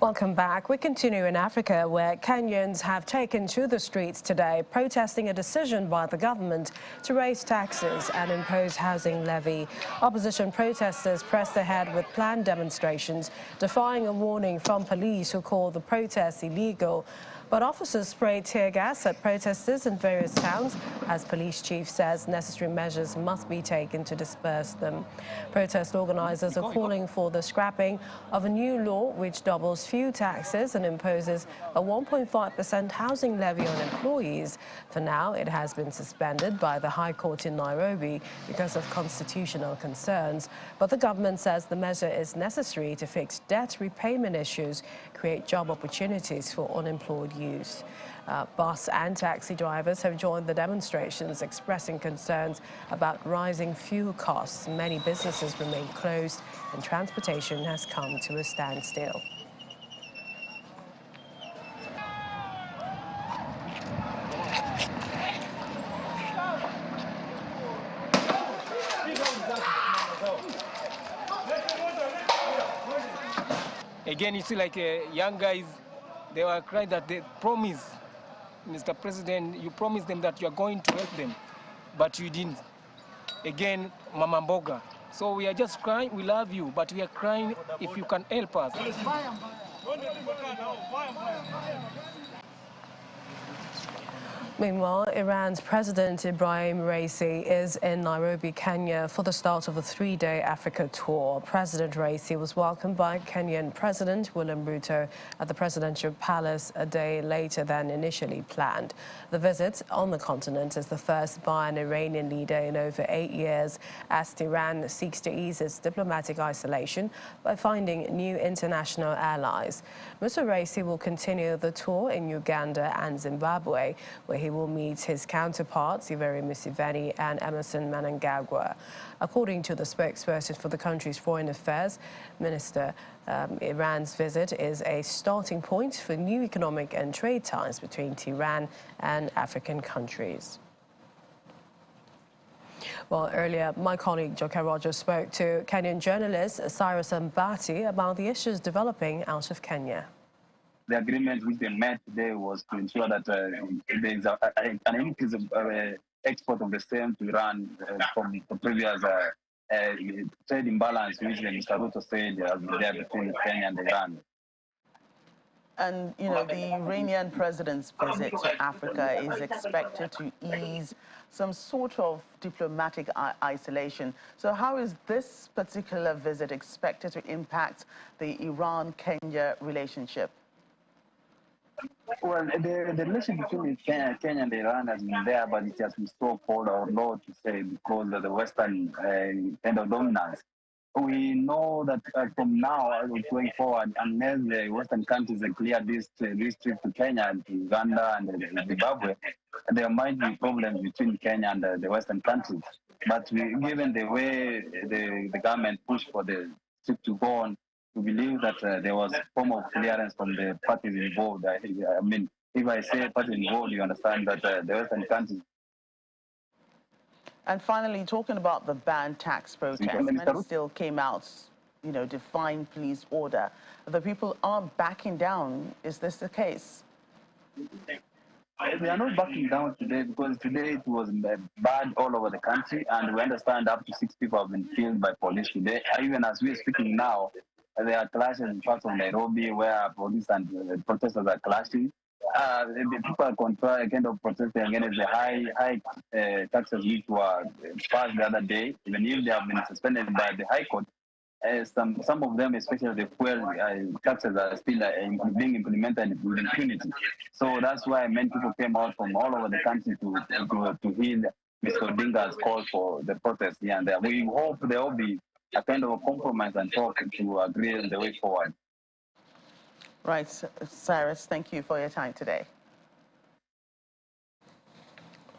Welcome back. We continue in Africa, where Kenyans have taken to the streets today protesting a decision by the government to raise taxes and impose housing levy. Opposition protesters pressed ahead with planned demonstrations, defying a warning from police who called the protests illegal. But officers sprayed tear gas at protesters in various towns, as police chief says necessary measures must be taken to disperse them. Protest organizers are calling for the scrapping of a new law which doubles fuel taxes and imposes a 1.5% housing levy on employees. For now, it has been suspended by the High Court in Nairobi because of constitutional concerns. But the government says the measure is necessary to fix debt repayment issues, create job opportunities for unemployed youth. Bus and taxi drivers have joined the demonstrations, expressing concerns about rising fuel costs. Many businesses remain closed and transportation has come to a standstill. Again, you see, like young guys, they were crying that they promised, Mr. President, you promised them that you are going to help them, but you didn't. Again, Mama Mboga. So we are just crying, we love you, but we are crying if you can help us. Meanwhile, Iran's President Ibrahim Raisi is in Nairobi, Kenya for the start of a three-day Africa tour. President Raisi was welcomed by Kenyan President William Ruto at the presidential palace a day later than initially planned. The visit on the continent is the first by an Iranian leader in over 8 years, as Tehran seeks to ease its diplomatic isolation by finding new international allies. Mr. Raisi will continue the tour in Uganda and Zimbabwe, where he will meet his counterparts, Yoweri Museveni and Emerson Mnangagwa. According to the spokesperson for the country's foreign affairs minister, Iran's visit is a starting point for new economic and trade ties between Tehran and African countries. Well, earlier, my colleague Joke Rogers spoke to Kenyan journalist Cyrus Mbati about the issues developing out of Kenya. The agreement which they met today was to ensure that there is an increase of export of the same to Iran from the previous trade imbalance which Mr. Ruto said was there between Kenya and Iran. And, you know, the Iranian president's visit to Africa is expected to ease some sort of diplomatic isolation. So how is this particular visit expected to impact the Iran-Kenya relationship? Well, the relation between Kenya and Iran has been there, but it has been so cold or low to say because of the Western kind of dominance. We know that from now going forward, unless the Western countries clear this trip to Kenya and to Uganda and Zimbabwe, there might be problems between Kenya and the Western countries. But given the way the government pushed for the trip to go on, we believe that there was a form of clearance from the parties involved. I mean, if I say parties involved, you understand that the Western countries. And finally, talking about the banned tax protest, many still came out, you know, defying police order. The people aren't backing down. Is this the case? We are not backing down today because today it was bad all over the country, and we understand up to 6 people have been killed by police today. Even as we're speaking now, there are clashes in parts of Nairobi where police and protesters are clashing. The people are kind of protesting against the high taxes which were passed the other day, even if they have been suspended by the High Court. Some of them, especially the fuel taxes, are still being implemented with impunity. So that's why many people came out from all over the country to hear Mr. Odinga's call for the protest here and there. We hope there will be a kind of a compromise and talk to agree on the way forward. Right, Cyrus, thank you for your time today.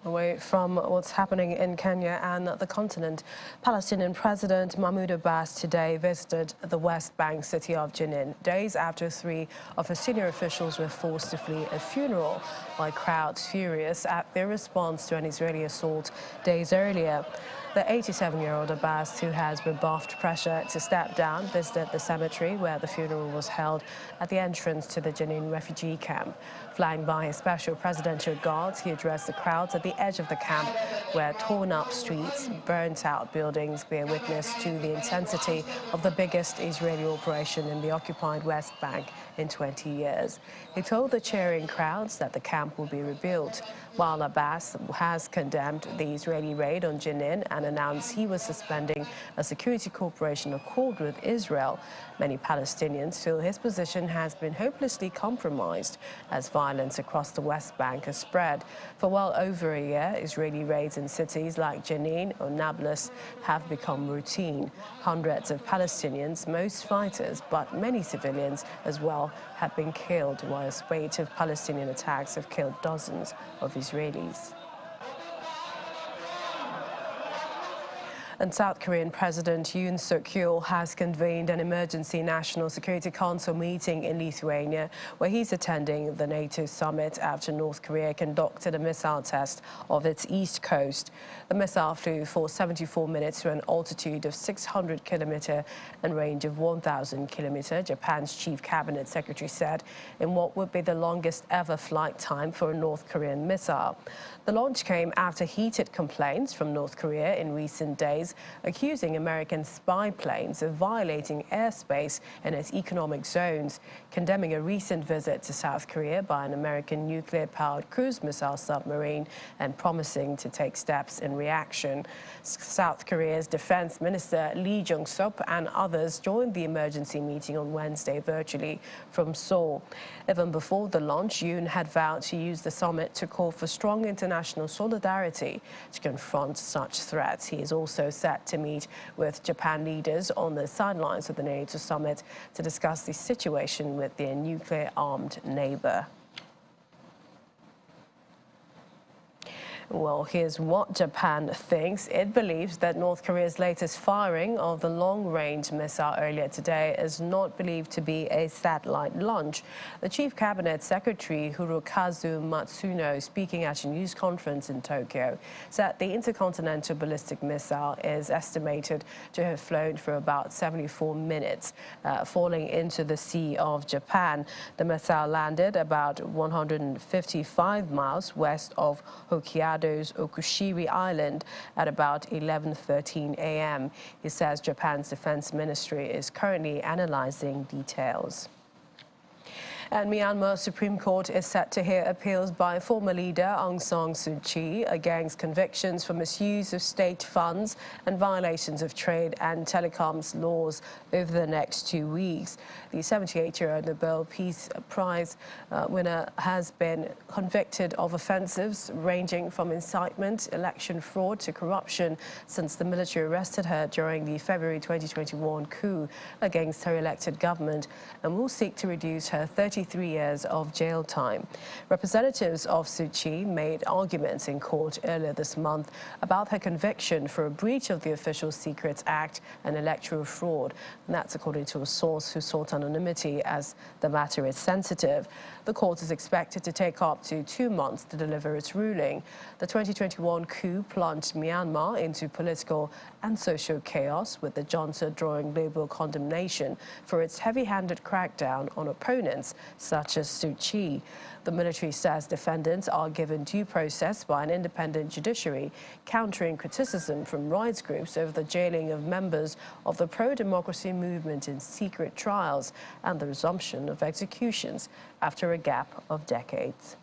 Away from what's happening in Kenya and the continent, Palestinian President Mahmoud Abbas today visited the West Bank city of Jenin, days after 3 of his senior officials were forced to flee a funeral by crowds furious at their response to an Israeli assault days earlier. The 87-year-old Abbas, who has rebuffed pressure to step down, visited the cemetery where the funeral was held at the entrance to the Jenin refugee camp. Flanked by his special presidential guards, he addressed the crowds at the edge of the camp, where torn-up streets, burnt-out buildings bear witness to the intensity of the biggest Israeli operation in the occupied West Bank in 20 years. He told the cheering crowds that the camp will be rebuilt, while Abbas has condemned the Israeli raid on Jenin and announced he was suspending a security cooperation accord with Israel. Many Palestinians feel his position has been hopelessly compromised as violence across the West Bank has spread. For well over a year, Israeli raids in cities like Jenin or Nablus have become routine. Hundreds of Palestinians, most fighters, but many civilians as well, have been killed, while a spate of Palestinian attacks have killed dozens of Israelis. And South Korean President Yoon Suk-yeol has convened an emergency National Security Council meeting in Lithuania, where he's attending the NATO summit after North Korea conducted a missile test of its east coast. The missile flew for 74 minutes to an altitude of 600 kilometers and range of 1,000 kilometers, Japan's chief cabinet secretary said, in what would be the longest ever flight time for a North Korean missile. The launch came after heated complaints from North Korea in recent days, accusing American spy planes of violating airspace in its economic zones, condemning a recent visit to South Korea by an American nuclear-powered cruise missile submarine, and promising to take steps in reaction. South Korea's Defense Minister Lee Jong-suk and others joined the emergency meeting on Wednesday virtually from Seoul. Even before the launch, Yoon had vowed to use the summit to call for strong international solidarity to confront such threats. He is also set to meet with Japan leaders on the sidelines of the NATO summit to discuss the situation with their nuclear-armed neighbor. Well, here's what Japan thinks. It believes that North Korea's latest firing of the long-range missile earlier today is not believed to be a satellite launch. The Chief Cabinet Secretary Hirokazu Matsuno, speaking at a news conference in Tokyo, said the intercontinental ballistic missile is estimated to have flown for about 74 minutes, falling into the Sea of Japan. The missile landed about 155 miles west of Hokkaido's Okushiri Island at about 11:13 a.m. He says Japan's defense ministry is currently analyzing details. And Myanmar Supreme Court is set to hear appeals by former leader Aung San Suu Kyi against convictions for misuse of state funds and violations of trade and telecoms laws over the next 2 weeks. The 78-year-old Nobel Peace Prize winner has been convicted of offences ranging from incitement, election fraud to corruption since the military arrested her during the February 2021 coup against her elected government, and will seek to reduce her 33 years of jail time. Representatives of Suu Kyi made arguments in court earlier this month about her conviction for a breach of the Official Secrets Act and electoral fraud. And that's according to a source who sought anonymity as the matter is sensitive. The court is expected to take up to 2 months to deliver its ruling. The 2021 coup plunged Myanmar into political and social chaos, with the junta drawing global condemnation for its heavy-handed crackdown on opponents such as Suu Kyi. The military says defendants are given due process by an independent judiciary, countering criticism from rights groups over the jailing of members of the pro-democracy movement in secret trials and the resumption of executions after a gap of decades.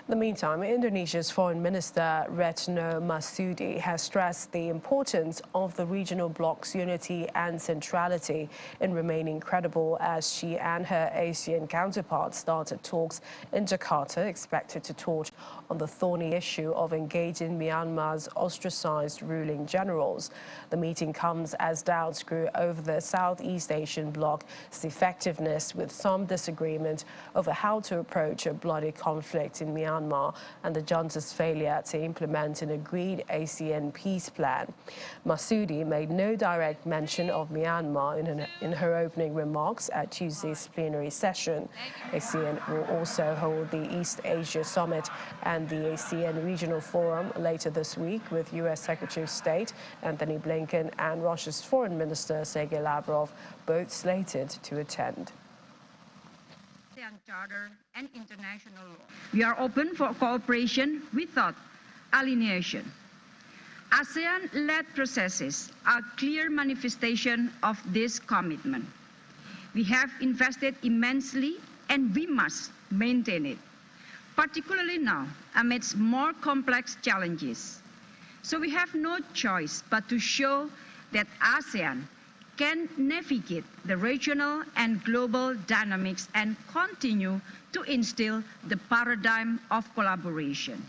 In the meantime, Indonesia's Foreign Minister Retno Marsudi has stressed the importance of the regional bloc's unity and centrality in remaining credible as she and her ASEAN counterparts started talks in Jakarta, expected to touch on the thorny issue of engaging Myanmar's ostracized ruling generals. The meeting comes as doubts grew over the Southeast Asian bloc's effectiveness, with some disagreement over how to approach a bloody conflict in Myanmar Myanmar and the junta's failure to implement an agreed ASEAN peace plan. Masudi made no direct mention of Myanmar in her opening remarks at Tuesday's plenary session. ASEAN will also hold the East Asia Summit and the ASEAN Regional Forum later this week, with U.S. Secretary of State Anthony Blinken and Russia's Foreign Minister Sergei Lavrov both slated to attend. Charter and international law. We are open for cooperation without alienation. ASEAN-led processes are a clear manifestation of this commitment. We have invested immensely and we must maintain it, particularly now amidst more complex challenges. So we have no choice but to show that ASEAN can navigate the regional and global dynamics and continue to instill the paradigm of collaboration.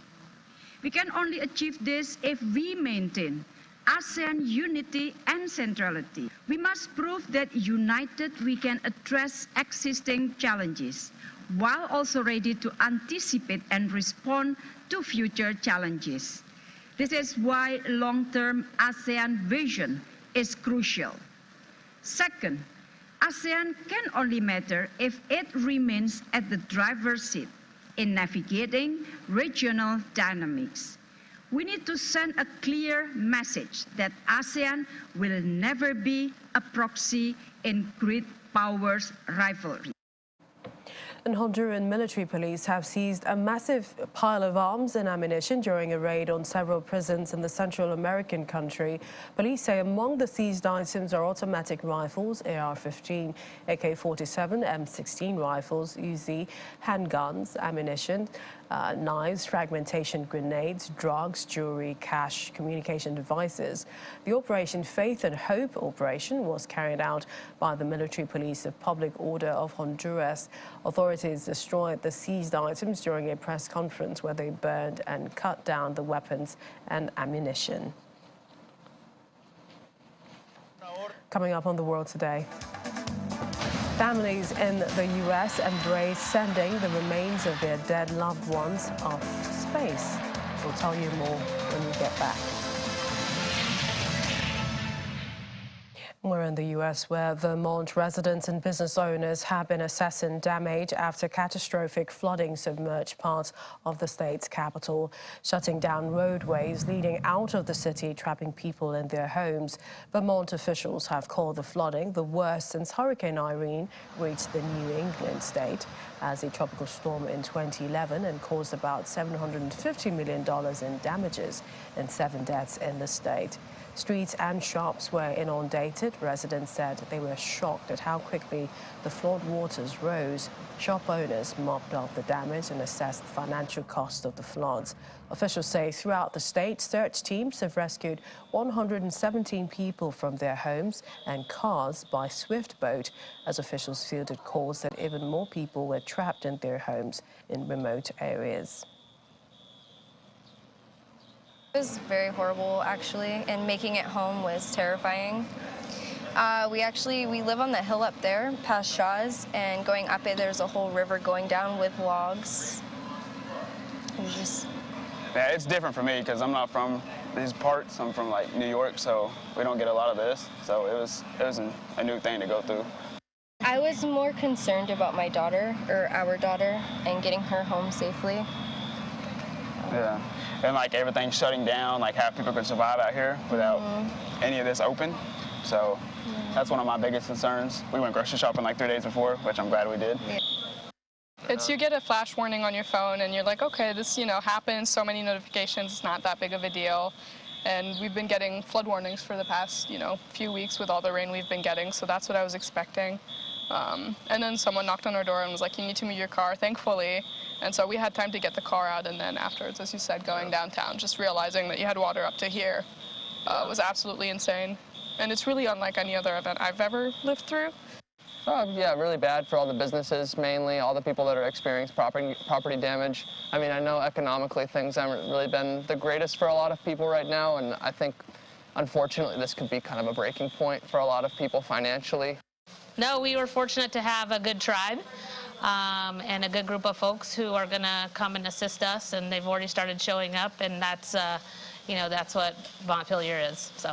We can only achieve this if we maintain ASEAN unity and centrality. We must prove that united we can address existing challenges while also ready to anticipate and respond to future challenges. This is why long-term ASEAN vision is crucial. Second, ASEAN can only matter if it remains at the driver's seat in navigating regional dynamics. We need to send a clear message that ASEAN will never be a proxy in great powers' rivalry. And Honduran military police have seized a massive pile of arms and ammunition during a raid on several prisons in the Central American country. Police say among the seized items are automatic rifles, AR-15, AK-47, M16 rifles, Uzi, handguns, ammunition, knives, fragmentation grenades, drugs, jewelry, cash, communication devices. The Operation Faith and Hope operation was carried out by the military police of Public Order of Honduras. Authorities destroyed the seized items during a press conference where they burned and cut down the weapons and ammunition. Coming up on The World Today. Families in the U.S. embrace sending the remains of their dead loved ones up to space. We'll tell you more when we get back. We're in the U.S., where Vermont residents and business owners have been assessing damage after catastrophic flooding submerged parts of the state's capital, shutting down roadways leading out of the city, trapping people in their homes. Vermont officials have called the flooding the worst since Hurricane Irene reached the New England state as a tropical storm in 2011 and caused about $750 million in damages and 7 deaths in the state. Streets and shops were inundated. Residents said they were shocked at how quickly the flood waters rose. Shop owners mopped up the damage and assessed the financial cost of the floods. Officials say throughout the state, search teams have rescued 117 people from their homes and cars by swift boat, as officials fielded calls that even more people were trapped in their homes in remote areas. It was very horrible, actually, and making it home was terrifying. We live on the hill up there, past Shaw's, and going up it, there's a whole river going down with logs. It was just... Yeah, it's different for me because I'm not from these parts. I'm from like New York, so we don't get a lot of this. So it was a new thing to go through. I was more concerned about my daughter, or our daughter, and getting her home safely. Yeah, and like everything's shutting down, like how people could survive out here without any of this open. So that's one of my biggest concerns. We went grocery shopping like 3 days before, which I'm glad we did. Yeah. You get a flash warning on your phone and you're like, okay, this, happens, so many notifications, it's not that big of a deal. And we've been getting flood warnings for the past, few weeks with all the rain we've been getting, so that's what I was expecting. And then someone knocked on our door and was like, you need to move your car, thankfully. And so we had time to get the car out, and then afterwards, as you said, going downtown, just realizing that you had water up to here was absolutely insane. And it's really unlike any other event I've ever lived through. Yeah, really bad for all the businesses, mainly all the people that are experiencing property damage. I mean, I know economically things haven't really been the greatest for a lot of people right now, and I think, unfortunately, this could be kind of a breaking point for a lot of people financially. No, we were fortunate to have a good tribe. and a good group of folks who are going to come and assist us, and they've already started showing up, and that's, you know, that's what Montpelier is. So,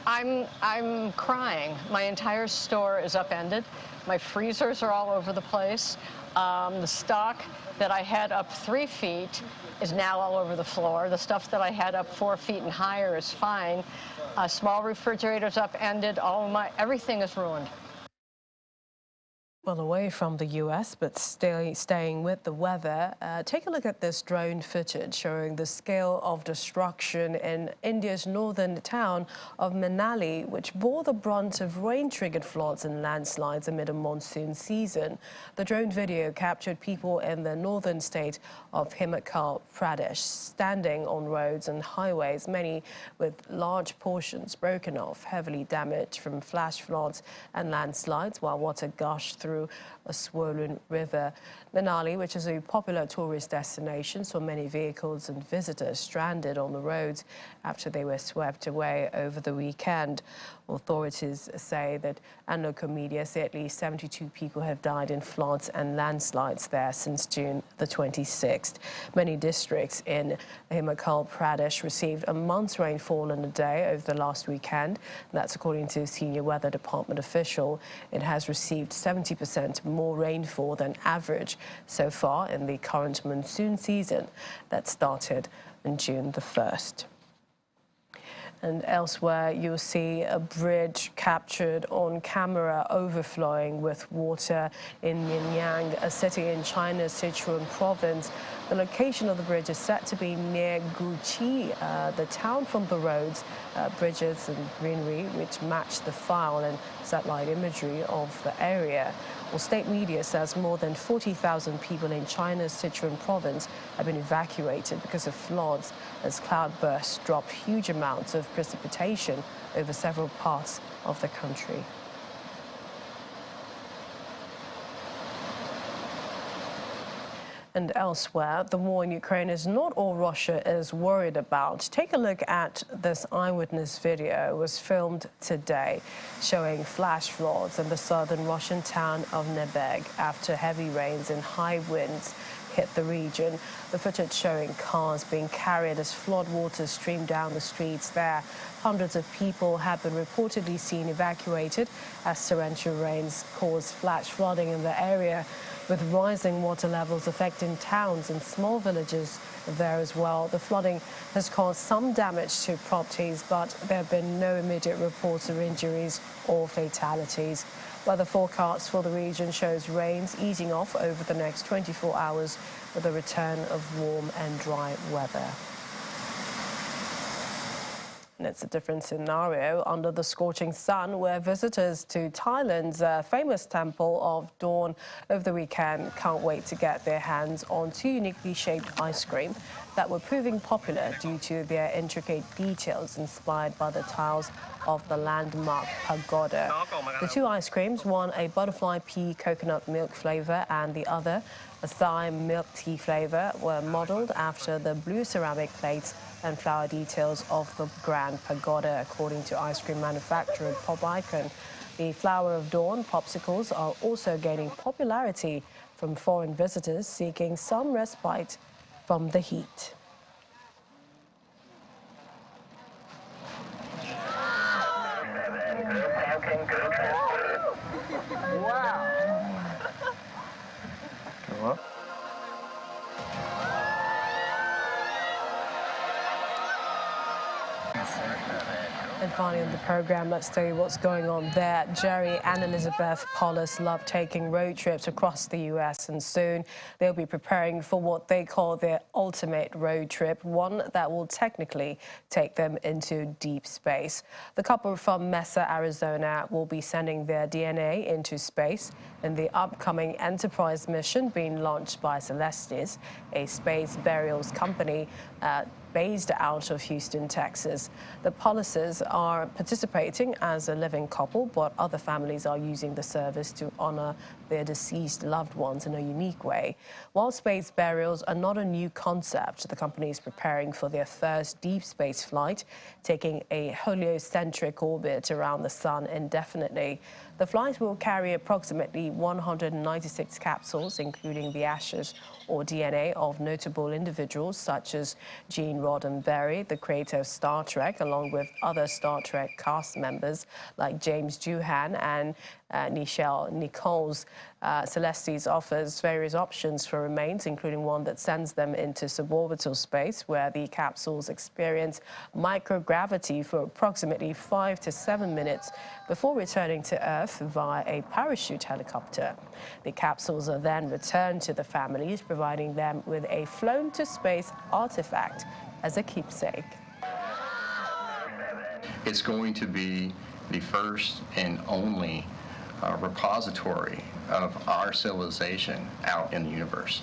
I'm crying. My entire store is upended. My freezers are all over the place. The stock that I had up 3 feet is now all over the floor. The stuff that I had up 4 feet and higher is fine. Small refrigerators upended. Everything is ruined. Well, away from the U.S., but staying with the weather, take a look at this drone footage showing the scale of destruction in India's northern town of Manali, which bore the brunt of rain-triggered floods and landslides amid a monsoon season. The drone video captured people in the northern state of Himachal Pradesh standing on roads and highways, many with large portions broken off, heavily damaged from flash floods and landslides, while water gushed through a swollen river. Manali, which is a popular tourist destination, saw many vehicles and visitors stranded on the roads after they were swept away over the weekend. Authorities say that, and local media say, at least 72 people have died in floods and landslides there since June the 26th. Many districts in Himachal Pradesh received a month's rainfall in a day over the last weekend. That's according to a senior weather department official. It has received 70% more rainfall than average so far in the current monsoon season that started on June the 1st. And elsewhere, you'll see a bridge captured on camera overflowing with water in Myanmar, a city in China's Sichuan province. The location of the bridge is set to be near Guqi, the town from the roads, bridges and greenery, which match the file and satellite imagery of the area. Well, state media says more than 40,000 people in China's Sichuan province have been evacuated because of floods as cloudbursts dropped huge amounts of precipitation over several parts of the country. And elsewhere, the war in Ukraine is not all Russia is worried about. Take a look at this eyewitness video. It was filmed today, showing flash floods in the southern Russian town of Nebeg after heavy rains and high winds hit the region. The footage showing cars being carried as floodwaters stream down the streets there. Hundreds of people have been reportedly seen evacuated as torrential rains caused flash flooding in the area, with rising water levels affecting towns and small villages there as well. The flooding has caused some damage to properties, but there have been no immediate reports of injuries or fatalities. Weather forecast for the region shows rains easing off over the next 24 hours with a return of warm and dry weather. And it's a different scenario under the scorching sun, where visitors to Thailand's famous Temple of Dawn over the weekend can't wait to get their hands on two uniquely shaped ice cream that were proving popular due to their intricate details inspired by the tiles of the landmark pagoda. The two ice creams, one a butterfly pea coconut milk flavor and the other a Thai milk tea flavor, were modeled after the blue ceramic plates and flower details of the Grand Pagoda, according to ice cream manufacturer Pop Icon. The Flower of Dawn popsicles are also gaining popularity from foreign visitors seeking some respite from the heat. Wow. Go up. And finally on the program, let's tell you what's going on there. Jerry and Elizabeth Polis love taking road trips across the U.S. and soon they'll be preparing for what they call their ultimate road trip, one that will technically take them into deep space. The couple from Mesa, Arizona will be sending their DNA into space in the upcoming Enterprise mission being launched by Celestis, a space burials company. based out of Houston, Texas. The Policies are participating as a living couple, but other families are using the service to honor their deceased loved ones in a unique way. While space burials are not a new concept, the company is preparing for their first deep space flight, taking a heliocentric orbit around the sun indefinitely. The flight will carry approximately 196 capsules, including the ashes or DNA of notable individuals such as Gene Roddenberry, the creator of Star Trek, along with other Star Trek cast members like James Doohan and Nichelle Nichols. Celestis offers various options for remains, including one that sends them into suborbital space, where the capsules experience microgravity for approximately 5 to 7 minutes before returning to Earth via a parachute helicopter. The capsules are then returned to the families, providing them with a flown-to-space artifact as a keepsake. It's going to be the first and only repository of our civilization out in the universe.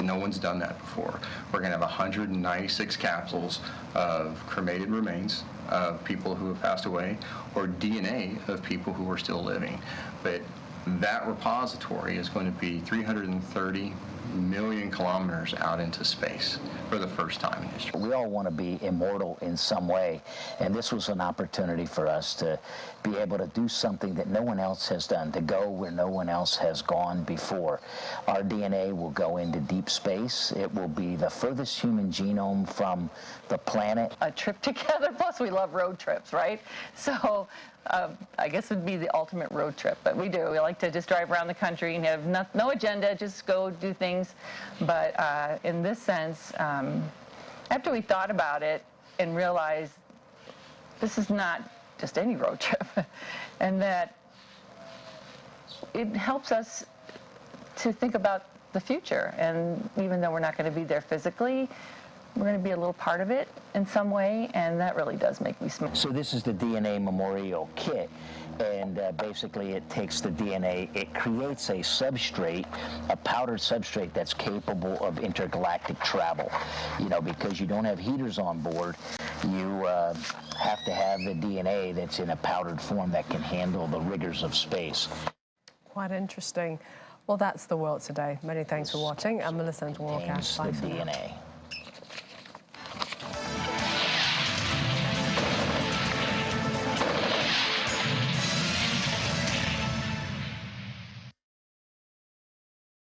No one's done that before. We're going to have 196 capsules of cremated remains of people who have passed away or DNA of people who are still living. But that repository is going to be 330 million kilometers out into space for the first time in history. We all want to be immortal in some way, and this was an opportunity for us to be able to do something that no one else has done, to go where no one else has gone before. Our DNA will go into deep space. It will be the furthest human genome from the planet. A trip together, plus we love road trips, right? So I guess it would be the ultimate road trip, but we do. We like to just drive around the country and have no agenda, just go do things. But in this sense, after we thought about it and realized this is not just any road trip, and that it helps us to think about the future. And even though we're not going to be there physically, we're going to be a little part of it in some way, and that really does make me smile. So this is the DNA Memorial Kit, and basically it takes the DNA, it creates a substrate, a powdered substrate that's capable of intergalactic travel. You know, because you don't have heaters on board, you have to have the DNA that's in a powdered form that can handle the rigors of space. Quite interesting. Well, that's the world today. Many thanks for watching. I'm Melissa Walker. The DNA.